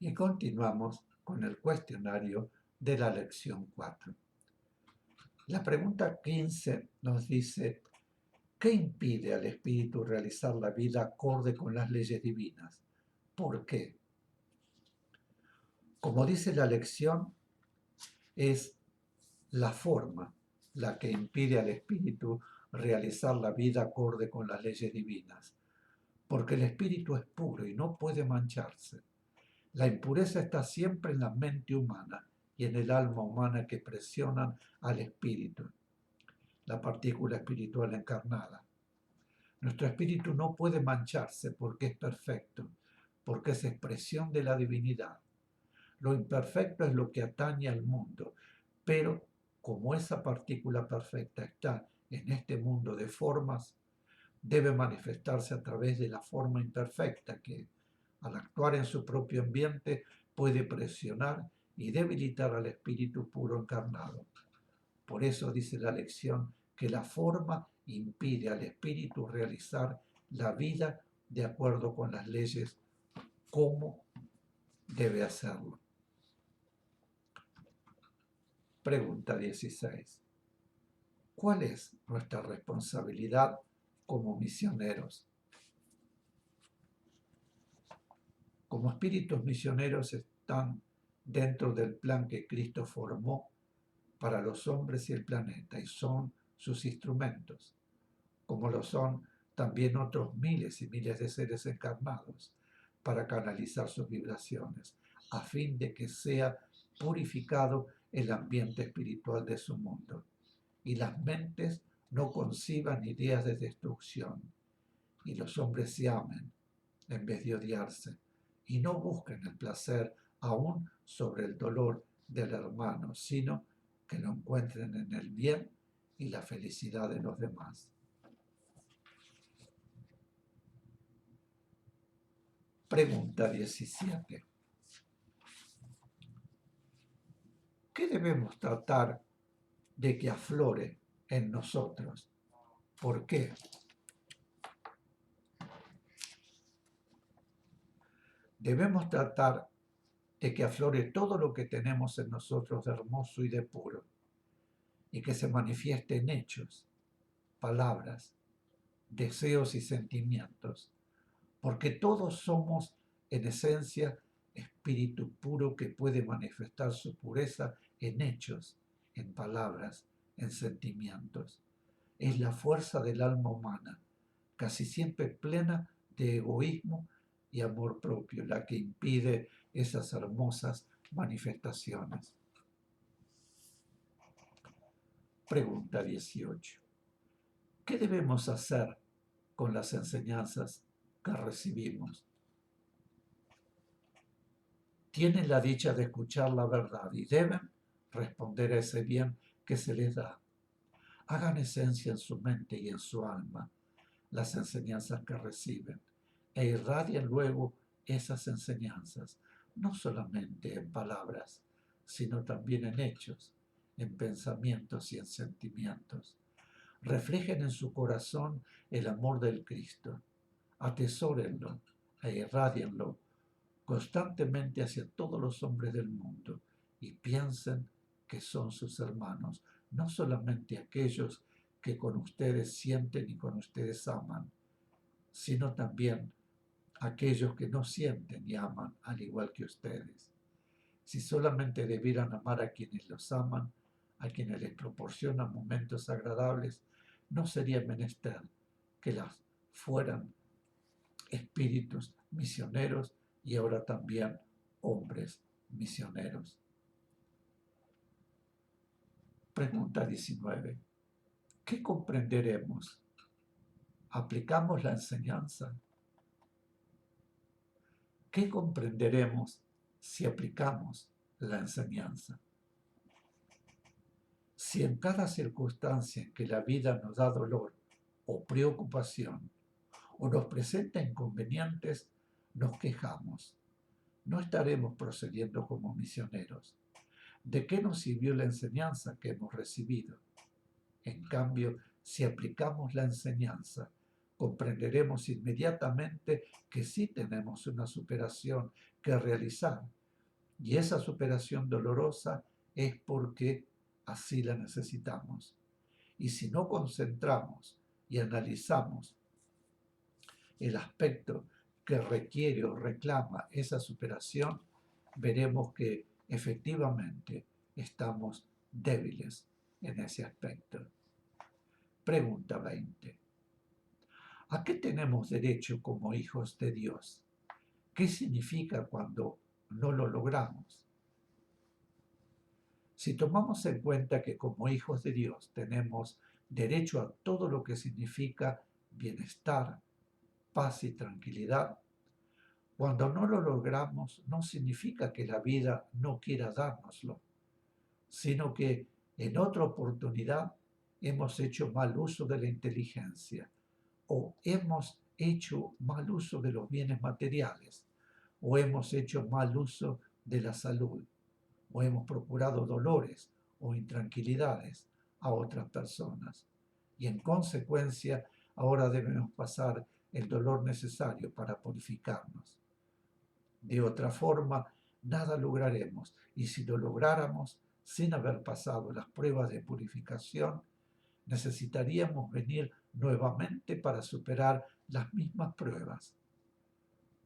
Y continuamos con el cuestionario de la lección 4. La pregunta 15 nos dice, ¿qué impide al espíritu realizar la vida acorde con las leyes divinas? ¿Por qué? Como dice la lección, es la forma la que impide al espíritu realizar la vida acorde con las leyes divinas, porque el espíritu es puro y no puede mancharse. La impureza está siempre en la mente humana y en el alma humana que presionan al espíritu, la partícula espiritual encarnada. Nuestro espíritu no puede mancharse porque es perfecto, porque es expresión de la divinidad. Lo imperfecto es lo que atañe al mundo, pero como esa partícula perfecta está en este mundo de formas, debe manifestarse a través de la forma imperfecta que, al actuar en su propio ambiente, puede presionar y debilitar al espíritu puro encarnado. Por eso dice la lección que la forma impide al espíritu realizar la vida de acuerdo con las leyes como debe hacerlo. Pregunta 16. ¿Cuál es nuestra responsabilidad como misioneros? Como espíritus misioneros están dentro del plan que Cristo formó para los hombres y el planeta y son sus instrumentos, como lo son también otros miles y miles de seres encarnados para canalizar sus vibraciones, a fin de que sea purificado el ambiente espiritual de su mundo y las mentes no conciban ideas de destrucción y los hombres se amen en vez de odiarse y no busquen el placer aún sobre el dolor del hermano, sino que lo encuentren en el bien y la felicidad de los demás. Pregunta 17. ¿Qué debemos tratar de que aflore en nosotros? ¿Por qué? Debemos tratar de que aflore todo lo que tenemos en nosotros de hermoso y de puro, y que se manifieste en hechos, palabras, deseos y sentimientos, porque todos somos en esencia espíritu puro que puede manifestar su pureza en hechos, en palabras, en sentimientos. Es la fuerza del alma humana, casi siempre plena de egoísmo y amor propio, la que impide esas hermosas manifestaciones. Pregunta 18. ¿Qué debemos hacer con las enseñanzas que recibimos? Tienen la dicha de escuchar la verdad y deben responder a ese bien que se les da. Hagan esencia en su mente y en su alma las enseñanzas que reciben e irradien luego esas enseñanzas, no solamente en palabras, sino también en hechos, en pensamientos y en sentimientos. Reflejen en su corazón el amor del Cristo, atesórenlo e irradienlo constantemente hacia todos los hombres del mundo y piensen que son sus hermanos, no solamente aquellos que con ustedes sienten y con ustedes aman, sino también aquellos que no sienten y aman al igual que ustedes. Si solamente debieran amar a quienes los aman, a quienes les proporcionan momentos agradables, no sería menester que las fueran espíritus misioneros y ahora también hombres misioneros. Pregunta 19. ¿Qué comprenderemos? ¿Aplicamos la enseñanza? ¿Qué comprenderemos si aplicamos la enseñanza? Si en cada circunstancia en que la vida nos da dolor o preocupación o nos presenta inconvenientes, nos quejamos, no estaremos procediendo como misioneros. ¿De qué nos sirvió la enseñanza que hemos recibido? En cambio, si aplicamos la enseñanza, comprenderemos inmediatamente que sí tenemos una superación que realizar Y esa superación dolorosa es porque así la necesitamos. Y si no concentramos y analizamos el aspecto que requiere o reclama esa superación, veremos que efectivamente estamos débiles en ese aspecto. Pregunta 20. ¿A qué tenemos derecho como hijos de Dios? ¿Qué significa cuando no lo logramos? Si tomamos en cuenta que como hijos de Dios tenemos derecho a todo lo que significa bienestar, paz y tranquilidad, cuando no lo logramos no significa que la vida no quiera dárnoslo, sino que en otra oportunidad hemos hecho mal uso de la inteligencia o hemos hecho mal uso de los bienes materiales o hemos hecho mal uso de la salud o hemos procurado dolores o intranquilidades a otras personas. Y en consecuencia, ahora debemos pasar el dolor necesario para purificarnos. De otra forma, nada lograremos. Y si lo lográramos sin haber pasado las pruebas de purificación, necesitaríamos venir nuevamente para superar las mismas pruebas.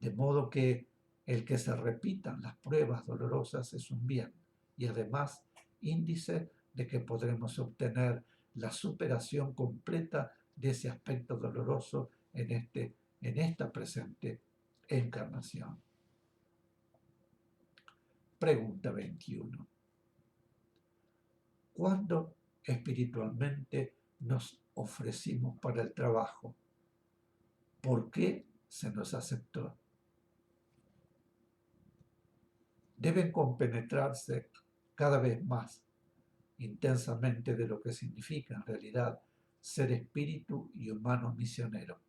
De modo que el que se repitan las pruebas dolorosas es un bien y además índice de que podremos obtener la superación completa de ese aspecto doloroso en esta presente encarnación. Pregunta 21. ¿Cuándo espiritualmente nos ofrecimos para el trabajo? ¿Por qué se nos aceptó? Deben compenetrarse cada vez más intensamente de lo que significa en realidad ser espíritu y humano misionero.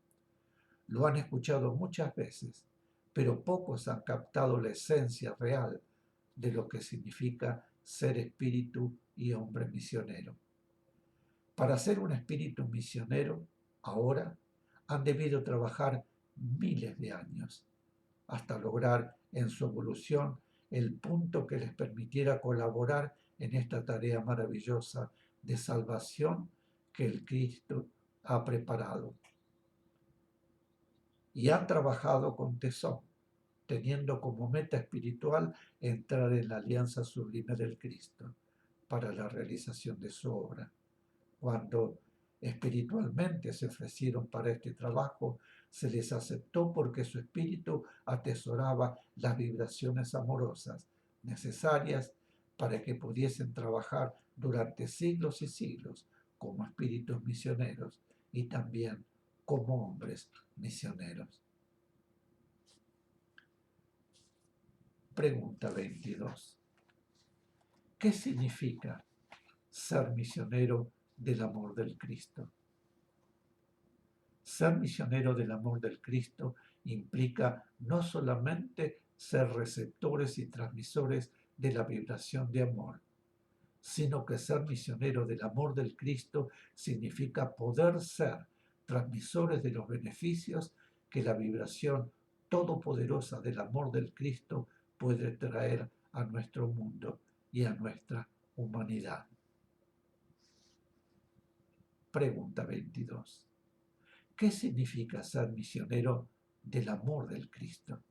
Lo han escuchado muchas veces, pero pocos han captado la esencia real de lo que significa ser espíritu y hombre misionero. Para ser un espíritu misionero, ahora han debido trabajar miles de años hasta lograr en su evolución el punto que les permitiera colaborar en esta tarea maravillosa de salvación que el Cristo ha preparado. Y han trabajado con tesón, teniendo como meta espiritual entrar en la alianza sublime del Cristo para la realización de su obra. Cuando espiritualmente se ofrecieron para este trabajo, se les aceptó porque su espíritu atesoraba las vibraciones amorosas necesarias para que pudiesen trabajar durante siglos y siglos como espíritus misioneros y también como hombres misioneros. Pregunta 22. ¿Qué significa ser misionero del amor del Cristo? Ser misionero del amor del Cristo implica no solamente ser receptores y transmisores de la vibración de amor, sino que ser misionero del amor del Cristo significa poder ser transmisores de los beneficios que la vibración todopoderosa del amor del Cristo puede traer a nuestro mundo y a nuestra humanidad. Pregunta 22. ¿Qué significa ser misionero del amor del Cristo?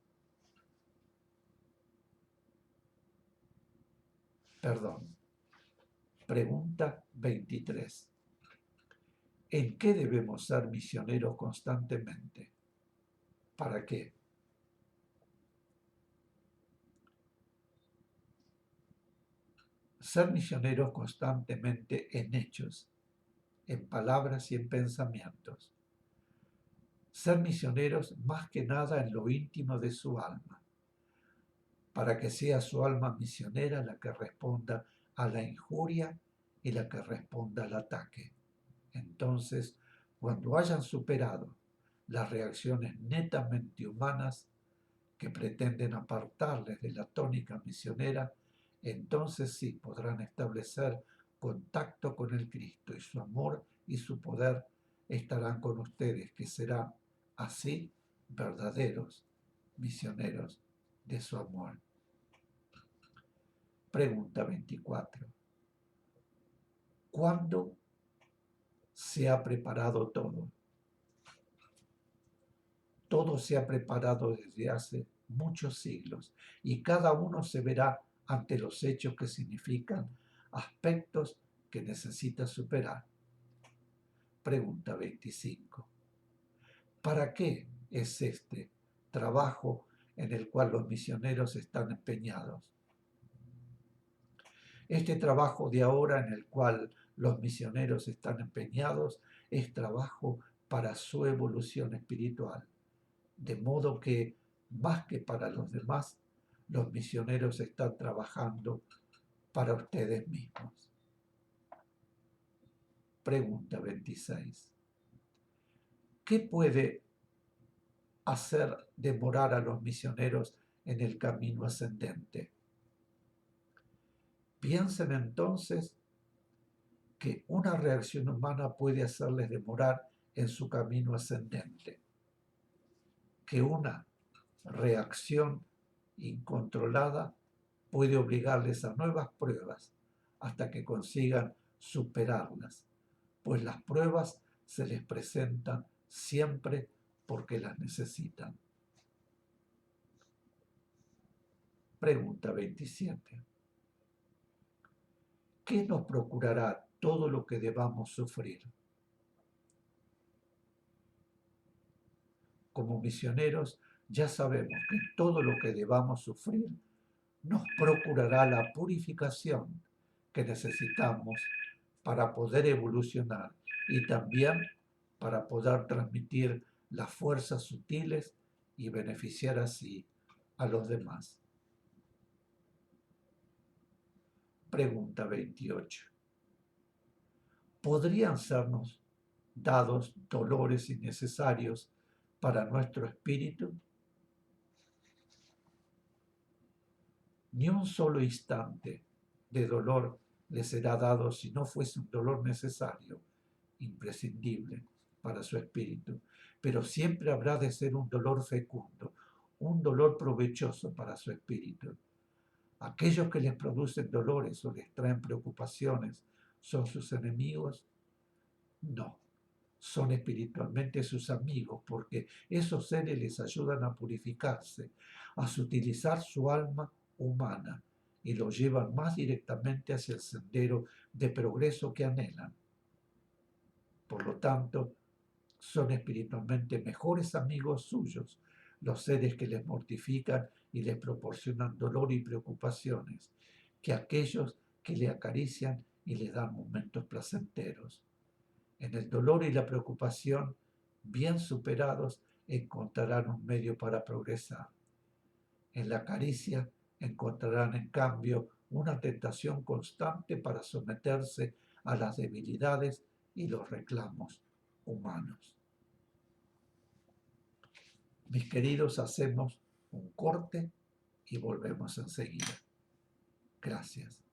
Perdón. Pregunta 23. ¿En qué debemos ser misioneros constantemente? ¿Para qué? Ser misioneros constantemente en hechos, en palabras y en pensamientos. Ser misioneros más que nada en lo íntimo de su alma, para que sea su alma misionera la que responda a la injuria y la que responda al ataque. Entonces, cuando hayan superado las reacciones netamente humanas que pretenden apartarles de la tónica misionera, entonces sí podrán establecer contacto con el Cristo y su amor y su poder estarán con ustedes, que serán así verdaderos misioneros de su amor. Pregunta 24. ¿Cuándo se ha preparado todo? Todo se ha preparado desde hace muchos siglos y cada uno se verá ante los hechos que significan aspectos que necesita superar. Pregunta 25. ¿Para qué es este trabajo en el cual los misioneros están empeñados? Este trabajo de ahora en el cual los misioneros están empeñados es trabajo para su evolución espiritual. De modo que, más que para los demás, los misioneros están trabajando para ustedes mismos. Pregunta 26. ¿Qué puede hacer demorar a los misioneros en el camino ascendente? Piensen entonces que una reacción humana puede hacerles demorar en su camino ascendente, que una reacción incontrolada puede obligarles a nuevas pruebas hasta que consigan superarlas, pues las pruebas se les presentan siempre porque las necesitan. Pregunta 27. ¿Qué nos procurará todo lo que debamos sufrir? Como misioneros ya sabemos que todo lo que debamos sufrir nos procurará la purificación que necesitamos para poder evolucionar y también para poder transmitir las fuerzas sutiles y beneficiar así a los demás. Pregunta 28. ¿Podrían sernos dados dolores innecesarios para nuestro espíritu? Ni un solo instante de dolor le será dado si no fuese un dolor necesario, imprescindible para su espíritu, pero siempre habrá de ser un dolor fecundo, un dolor provechoso para su espíritu. Aquellos que les producen dolores o les traen preocupaciones, ¿son sus enemigos? No, son espiritualmente sus amigos, porque esos seres les ayudan a purificarse, a sutilizar su alma humana y lo llevan más directamente hacia el sendero de progreso que anhelan. Por lo tanto, son espiritualmente mejores amigos suyos los seres que les mortifican y les proporcionan dolor y preocupaciones, que aquellos que le acarician y le dan momentos placenteros. En el dolor y la preocupación, bien superados, encontrarán un medio para progresar. En la caricia encontrarán, en cambio, una tentación constante para someterse a las debilidades y los reclamos humanos. Mis queridos, hacemos un corte y volvemos enseguida. Gracias.